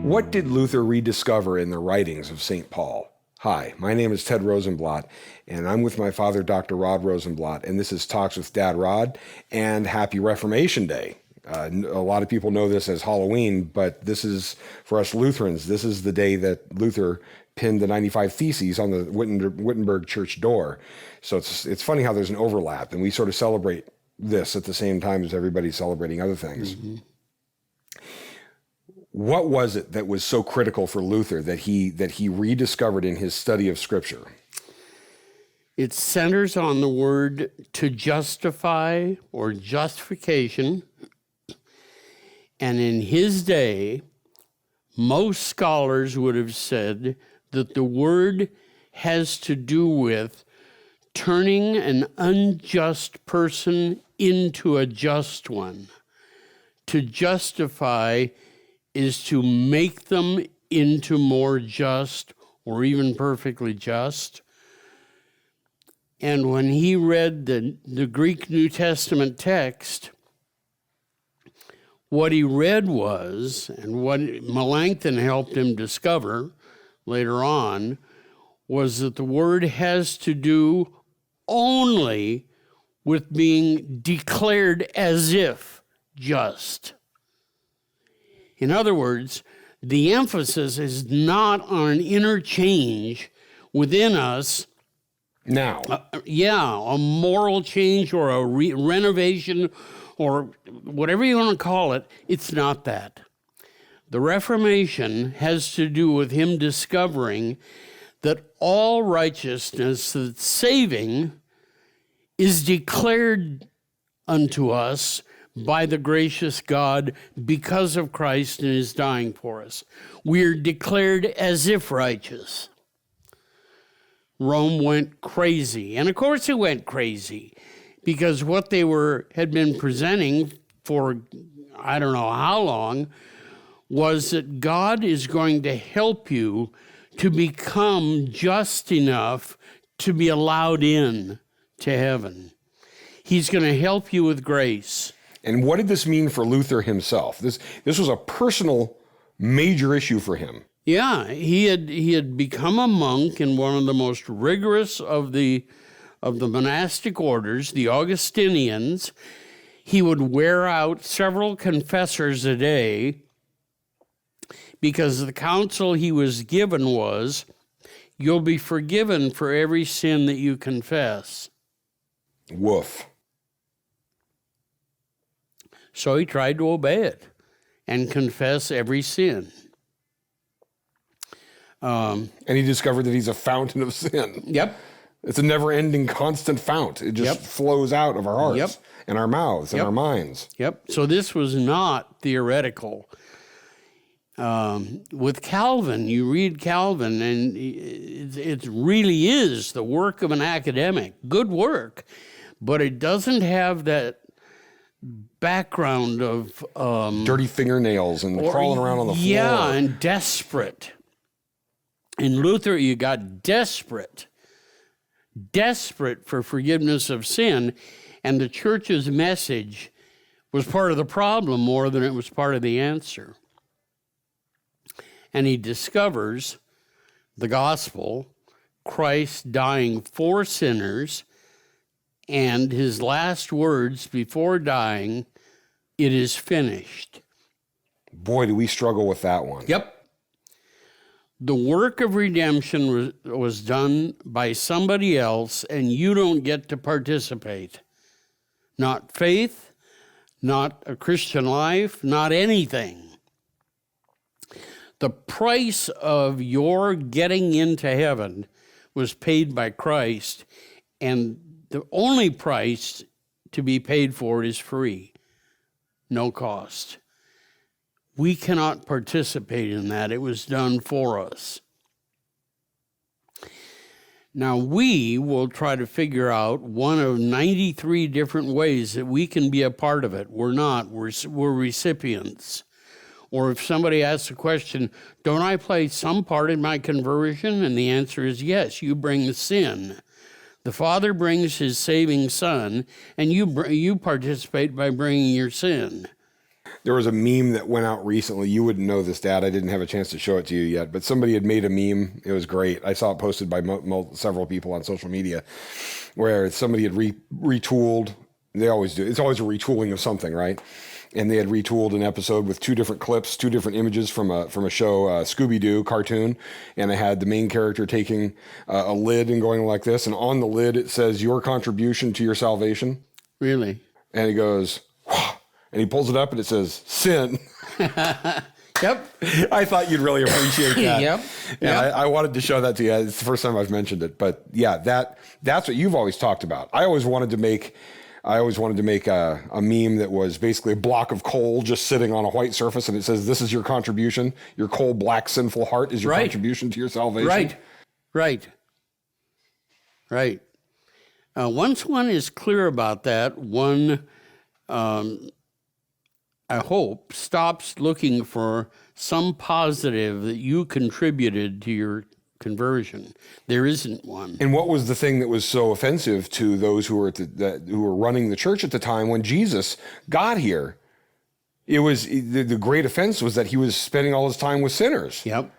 What did Luther rediscover in the writings of St. Paul? Hi, my name is Ted Rosenblatt, and I'm with my father, Dr. Rod Rosenblatt, and this is Talks with Dad Rod, and Happy Reformation Day. A lot of people know this as Halloween, but this is, for us Lutherans, this is the day that Luther pinned the 95 Theses on the Wittenberg church door. So it's funny how there's an overlap, and we sort of celebrate this at the same time as everybody's celebrating other things. Mm-hmm. What was it that was so critical for Luther that he rediscovered in his study of Scripture? It centers on the word to justify or justification. And in his day, most scholars would have said that the word has to do with turning an unjust person into a just one. To justify is to make them into more just or even perfectly just. And when he read the Greek New Testament text, what he read was, and what Melanchthon helped him discover later on, was that the word has to do only with being declared as if just. In other words, the emphasis is not on an interchange within us. Now. A moral change or a renovation or whatever you want to call it. It's not that. The Reformation has to do with him discovering that all righteousness that's saving is declared unto us by the gracious God because of Christ and his dying for us. We're declared as if righteous. Rome went crazy. And of course it went crazy because what they had been presenting for I don't know how long was that God is going to help you to become just enough to be allowed in to heaven. He's going to help you with grace. And what did this mean for Luther himself? This was a personal, major issue for him. Yeah, he had become a monk in one of the most rigorous of the monastic orders, the Augustinians. He would wear out several confessors a day because the counsel he was given was, you'll be forgiven for every sin that you confess. Woof. So he tried to obey it and confess every sin. And he discovered that he's a fountain of sin. Yep. It's a never-ending, constant fount. It just flows out of our hearts and our mouths and our minds. Yep. So this was not theoretical. With Calvin, you read Calvin, and it really is the work of an academic. Good work. But it doesn't have that background of dirty fingernails and crawling around on the floor. Yeah, and desperate. In Luther, you got desperate for forgiveness of sin, and the church's message was part of the problem more than it was part of the answer. And he discovers the gospel, Christ dying for sinners, and his last words before dying, it is finished. Boy, do we struggle with that one. Yep. The work of redemption was done by somebody else, and you don't get to participate. Not faith, not a Christian life, not anything. The price of your getting into heaven was paid by Christ, and the only price to be paid for it is free, no cost. We cannot participate in that. It was done for us. Now, we will try to figure out one of 93 different ways that we can be a part of it. We're not. We're recipients. Or if somebody asks a question, don't I play some part in my conversion? And the answer is yes, you bring the sin. The Father brings his saving Son, and you participate by bringing your sin. There was a meme that went out recently. You wouldn't know this, Dad. I didn't have a chance to show it to you yet, but somebody had made a meme. It was great. I saw it posted by several people on social media where somebody had retooled. They always do. It's always a retooling of something, right? And they had retooled an episode with two different clips, two different images from a show, Scooby-Doo cartoon. And they had the main character taking a lid and going like this. And on the lid, it says, "Your contribution to your salvation." Really? And he goes, "Whoa," and he pulls it up and it says, "Sin." Yep. I thought you'd really appreciate that. Yep. Yeah, I wanted to show that to you. It's the first time I've mentioned it. But yeah, that's what you've always talked about. I always wanted to make a meme that was basically a block of coal just sitting on a white surface, and it says, "This is your contribution. Your cold, black, sinful heart is your contribution to your salvation." Right. Once one is clear about that, one, I hope, stops looking for some positive that you contributed to your conversion. There isn't one. And what was the thing that was so offensive to those who were who were running the church at the time when Jesus got here? It was the great offense was that he was spending all his time with sinners. Yep.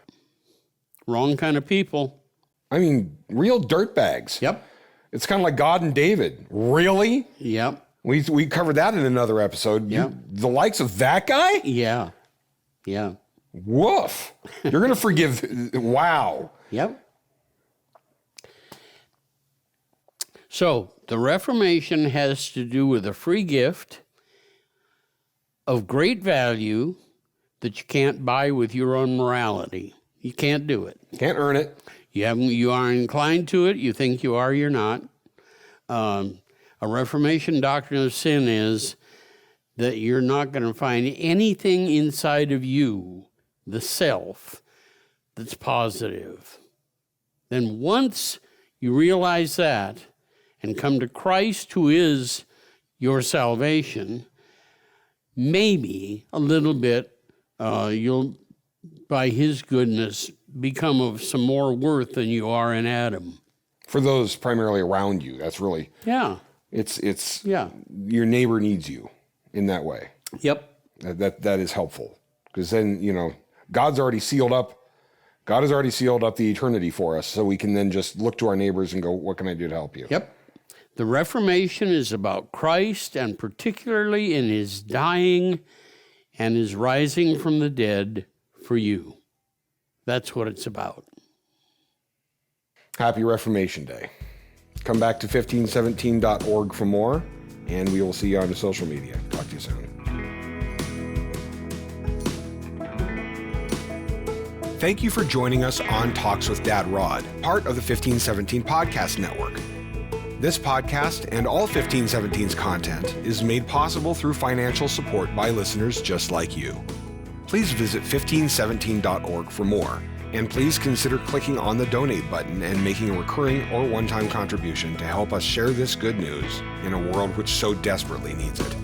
Wrong kind of people. I mean, real dirtbags. Yep. It's kind of like God and David. Really? Yep. We covered that in another episode. Yep. The likes of that guy? Yeah. Woof. You're going to forgive. Wow. Yep. So the Reformation has to do with a free gift of great value that you can't buy with your own morality. You can't do it. Can't earn it. You are inclined to it. You think you are, you're not. A Reformation doctrine of sin is that you're not going to find anything inside of you, the self, that's positive. Then once you realize that and come to Christ, who is your salvation, maybe a little bit you'll, by his goodness, become of some more worth than you are in Adam. For those primarily around you, that's really... Yeah. It's Yeah. Your neighbor needs you in that way. Yep. That is helpful, because then, God has already sealed up the eternity for us, so we can then just look to our neighbors and go, "What can I do to help you?" Yep. The Reformation is about Christ, and particularly in his dying and his rising from the dead for you. That's what it's about. Happy Reformation Day. Come back to 1517.org for more, and we will see you on the social media. Talk to you soon. Thank you for joining us on Talks with Dad Rod, part of the 1517 Podcast Network. This podcast and all 1517's content is made possible through financial support by listeners just like you. Please visit 1517.org for more, and please consider clicking on the donate button and making a recurring or one-time contribution to help us share this good news in a world which so desperately needs it.